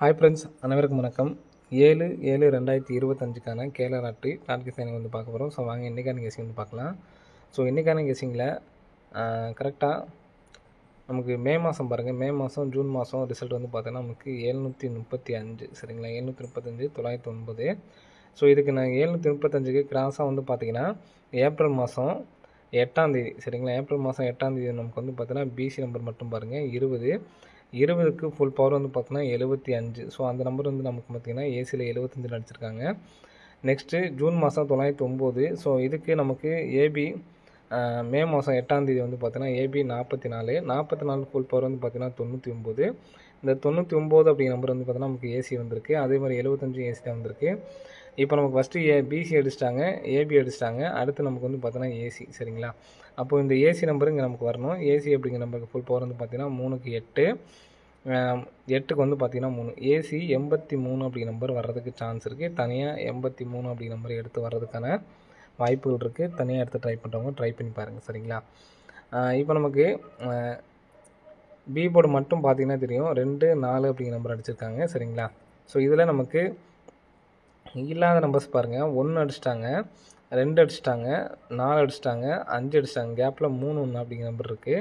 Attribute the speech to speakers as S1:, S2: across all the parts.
S1: Hi friends, அனைவருக்கும் வணக்கம். 7/7/2025க்கான Kerala lottery target signing வந்து பார்க்க போகிறோம். ஸோ வாங்க இன்றைக்கான கெஸிங் வந்து பார்க்கலாம். ஸோ இன்றைக்கான கெஸிங்கில் கரெக்டாக நமக்கு மே மாதம் பாருங்கள், மே மாதம் ஜூன் மாதம் ரிசல்ட் வந்து பார்த்தீங்கன்னா நமக்கு 735 சரிங்களா, 735 909. ஸோ இதுக்கு நான் 735க்கு கிராஸாக வந்து பார்த்திங்கன்னா ஏப்ரல் மாதம் 8ஆம் தேதி சரிங்களா, ஏப்ரல் மாதம் 8ஆம் தேதி நமக்கு வந்து பார்த்தீங்கன்னா பிசி நம்பர் மட்டும் பாருங்கள் 20க்கு ஃபுல் பவர் வந்து பார்த்தோன்னா 75. ஸோ அந்த நம்பர் வந்து நமக்கு பார்த்திங்கன்னா ஏசியில் 75 அடிச்சிருக்காங்க. நெக்ஸ்ட்டு ஜூன் மாதம் 909. ஸோ இதுக்கு நமக்கு ஏபி மே மாதம் 8ஆம் தேதி வந்து பார்த்தீங்கன்னா ஏபி 44 ஃபுல் பவர் வந்து பார்த்திங்கன்னா 99. இந்த 99 அப்படிங்கிற நம்பர் வந்து பார்த்தீங்கன்னா நமக்கு ஏசி வந்திருக்கு. அதே மாதிரி 75 ஏசி தான் வந்திருக்கு. இப்போ நமக்கு ஃபஸ்ட்டு பிசி அடிச்சிட்டாங்க, ஏபி அடிச்சிட்டாங்க, அடுத்து நமக்கு வந்து பார்த்தோன்னா ஏசி சரிங்களா. அப்போது இந்த ஏசி நம்பர் இங்கே நமக்கு வரணும். ஏசி அப்படிங்கிற நம்பருக்கு ஃபுல் பவர் வந்து பார்த்திங்கன்னா 3க்கு 8, 8க்கு வந்து பார்த்திங்கன்னா 3. ஏசி 83 அப்படிங்கிற நம்பர் வர்றதுக்கு சான்ஸ் இருக்குது. தனியாக 83 அப்படிங்கிற நம்பர் எடுத்து வர்றதுக்கான வாய்ப்புகள் இருக்குது. தனியாக எடுத்து ட்ரை பண்ணுறவங்க ட்ரை பண்ணி பாருங்கள் சரிங்களா. இப்போ நமக்கு பி போர்டு மட்டும் பார்த்திங்கன்னா தெரியும் 2, 4 அப்படிங்கிற நம்பர் அடிச்சிருக்காங்க சரிங்களா. ஸோ இதில் நமக்கு இல்லாத நம்பர்ஸ் பாருங்கள், 1 அடிச்சிட்டாங்க, 2 அடிச்சிட்டாங்க, 4 அடிச்சிட்டாங்க, 5 அடிச்சிட்டாங்க, கேப்பில் 3 1 அப்படிங்கிற நம்பர் இருக்குது.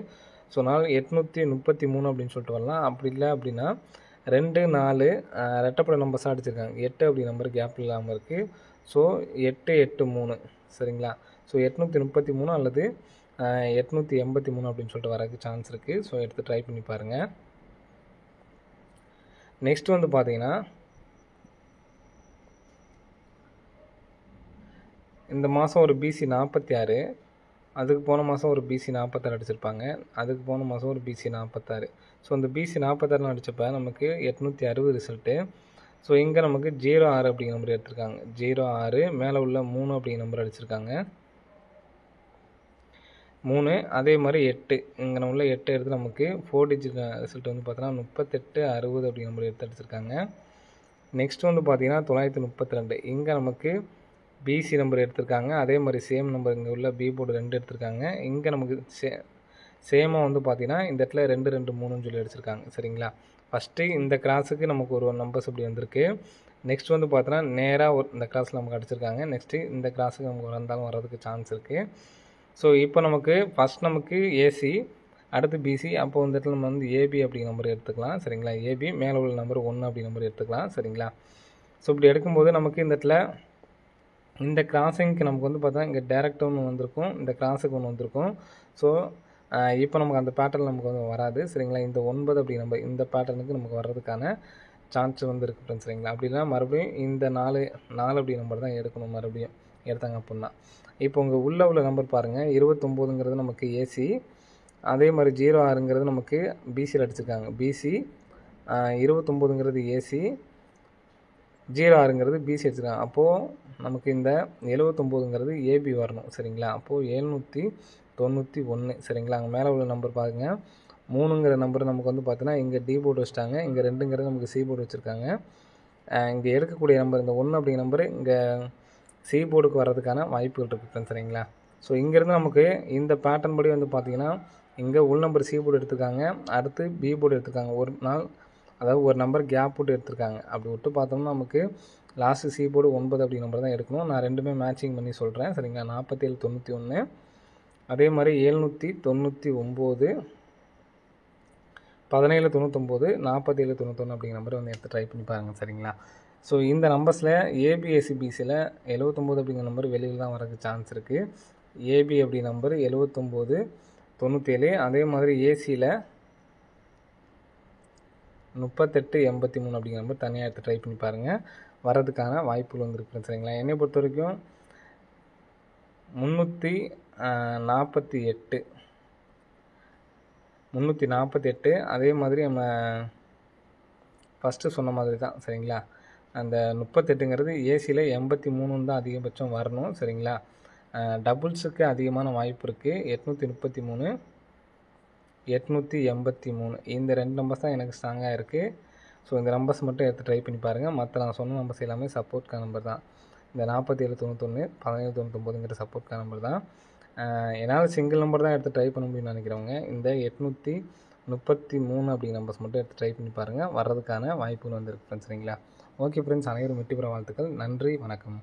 S1: ஸோ 833 அப்படின்னு சொல்லிட்டு வரலாம். அப்படி இல்லை அப்படின்னா 2, 4 ரெட்டப்பட நம்பர்ஸாக அடிச்சிருக்காங்க. 8 அப்படி நம்பர் கேப் இல்லாமல் இருக்குது. ஸோ 8, 8, 3 சரிங்களா. ஸோ 833 அல்லது 883 அப்படின்னு சொல்லிட்டு வரதுக்கு சான்ஸ் இருக்குது. ஸோ எடுத்து ட்ரை பண்ணி பாருங்கள். நெக்ஸ்ட் வந்து பார்த்தீங்கன்னா இந்த மாதம் ஒரு பிசி 46, அதுக்கு போன மாதம் ஒரு பிசி 46 அடிச்சிருப்பாங்க, அதுக்கு போன மாதம் ஒரு பிசி 46. ஸோ இந்த பிசி 46 அடித்தப்போ நமக்கு 860 ரிசல்ட்டு. ஸோ இங்கே நமக்கு 06 அப்படிங்கிற நம்பர் எடுத்திருக்காங்க. 06 மேலே உள்ள 3 அப்படிங்கிற நம்பர் அடிச்சிருக்காங்க, 3. அதே மாதிரி 8 இங்கே உள்ள 8 எடுத்து நமக்கு 4 டிஜிட் ரிசல்ட் வந்து பார்த்தோன்னா 38 60 அப்படிங்கிற நம்பர் எடுத்து அடிச்சிருக்காங்க. நெக்ஸ்ட் வந்து பார்த்தீங்கன்னா 932 இங்கே நமக்கு பிசி நம்பர் எடுத்திருக்காங்க. அதே மாதிரி சேம் நம்பர் இங்கே உள்ள பி போர்டு 2 எடுத்திருக்காங்க. இங்கே நமக்கு சேமாக வந்து பார்த்தீங்கன்னா இந்த இடத்துல 2, 2, 3ன்னு சொல்லி அடிச்சிருக்காங்க சரிங்களா. ஃபஸ்ட்டு இந்த கிராஸுக்கு நமக்கு ஒரு நம்பர்ஸ் இப்படி வந்திருக்கு. நெக்ஸ்ட் வந்து பார்த்தோன்னா நேராக இந்த கிராஸில் நமக்கு அடிச்சிருக்காங்க. நெக்ஸ்ட்டு இந்த கிராஸுக்கு நமக்கு வந்தாலும் வர்றதுக்கு சான்ஸ் இருக்குது. ஸோ இப்போ நமக்கு ஃபஸ்ட் நமக்கு ஏசி, அடுத்து பிசி, அப்போ இந்த இடத்துல நம்ம வந்து ஏபி அப்படிங்கிற நம்பர் எடுத்துக்கலாம் சரிங்களா. ஏபி மேலே உள்ள நம்பர் 1 அப்படிங்கிற நம்பர் எடுத்துக்கலாம் சரிங்களா. ஸோ இப்படி எடுக்கும்போது நமக்கு இந்த இடத்துல இந்த கிராசிங்க்கு நமக்கு வந்து பார்த்தா இங்கே டேரெக்ட் ஒன்று வந்திருக்கும், இந்த கிராஸுக்கு ஒன்று வந்திருக்கும். ஸோ இப்போ நமக்கு அந்த பேட்டர்ன் நமக்கு வந்து வராது சரிங்களா. இந்த 9 அப்படி நம்ம இந்த பேட்டர்னுக்கு நமக்கு வர்றதுக்கான சான்ஸ் வந்து இருக்குது ஃப்ரெண்ட்ஸ் சரிங்களா. அப்படின்னா மறுபடியும் இந்த 4 அப்படி நம்பர் தான் எடுக்கணும். மறுபடியும் எடுத்தாங்க அப்படின்னா இப்போ உங்கள் உள்ள நம்பர் பாருங்கள், 29ங்கிறது நமக்கு ஏசி, அதே மாதிரி 06ங்கிறது நமக்கு பிசியில் அடிச்சிருக்காங்க. பிசி 29ங்கிறது ஏசி, 06ங்கிறது பிசி அடிச்சிருக்காங்க. அப்போது நமக்கு இந்த 79ங்கிறது ஏபி வரணும் சரிங்களா. அப்போது 791 சரிங்களா. அங்கே மேலே உள்ள நம்பர் பாருங்கள், 3ங்கிற நம்பர் நமக்கு வந்து பார்த்தீங்கன்னா இங்கே டி போர்டு வச்சுட்டாங்க, இங்கே 2ங்கிறது நமக்கு சி போர்டு வச்சுருக்காங்க. இங்கே எடுக்கக்கூடிய நம்பர் இந்த 1 அப்படிங்கிற நம்பர் இங்கே சி போர்டுக்கு வர்றதுக்கான வாய்ப்புகள் இருக்குது சரிங்களா. ஸோ இங்கேருந்து நமக்கு இந்த பேட்டர்ன் படி வந்து பார்த்திங்கன்னா இங்கே உள் நம்பர் சி போர்டு எடுத்துருக்காங்க, அடுத்து பி போர்டு எடுத்துருக்காங்க. ஒரு நாள் அதாவது ஒரு நம்பர் கேப் போட்டு எடுத்திருக்காங்க. அப்படி விட்டு பார்த்தோம்னா நமக்கு லாஸ்ட்டு சி போர்டு 9 அப்படி நம்பர் தான் எடுக்கணும். நான் ரெண்டுமே மேட்சிங் பண்ணி சொல்கிறேன் சரிங்களா. 4791, அதே மாதிரி 799, 1799, 4791 அப்படிங்கிற நம்பர் வந்து எடுத்து ட்ரை பண்ணி பாருங்கள் சரிங்களா. ஸோ இந்த நம்பர்ஸில் ஏபிஎஸ்சிபிசியில் 79 அப்படிங்கிற நம்பர் வெளியில் தான் வரதுக்கு சான்ஸ் இருக்குது. ஏபி அப்படி நம்பர் 7997, அதே மாதிரி ஏசியில் 3883 அப்படிங்கிற நம்பர் தனியாக எடுத்து ட்ரை பண்ணி பாருங்கள், வர்றதுக்கான வாய்ப்புகள் வந்துருக்கு சரிங்களா. என்னை பொறுத்த வரைக்கும் 348, அதே மாதிரி நம்ம ஃபஸ்ட்டு சொன்ன மாதிரி தான் சரிங்களா. அந்த 38ங்கிறது ஏசியில் 83 தான் அதிகபட்சம் வரணும் சரிங்களா. டபுள்ஸுக்கு அதிகமான வாய்ப்பு இருக்குது. 833, 883 இந்த 2 நம்பர்ஸ் தான் எனக்கு ஸ்ட்ராங்காக இருக்குது. ஸோ இந்த நம்பர்ஸ் மட்டும் எடுத்து ட்ரை பண்ணி பாருங்கள். மற்ற நான் சொன்ன நம்பர்ஸ் எல்லாமே சப்போர்ட்கான நம்பர் தான். இந்த 4791, 1799ங்கிற சப்போர்ட்கான நம்பர் தான். என்னால் சிங்கிள் நம்பர் தான் எடுத்து ட்ரை பண்ண முடியும்னு நினைக்கிறவங்க இந்த 33 அப்படிங்கிற நம்பர்ஸ் மட்டும் எடுத்து ட்ரை பண்ணி பாருங்கள். வர்றதுக்கான வாய்ப்புகள் வந்துருக்கு ஃப்ரெண்ட்ஸ். சரிங்களா? ஓகே ஃப்ரெண்ட்ஸ், அனைவரும் வெற்றி பெற வாழ்த்துக்கள். நன்றி, வணக்கம்.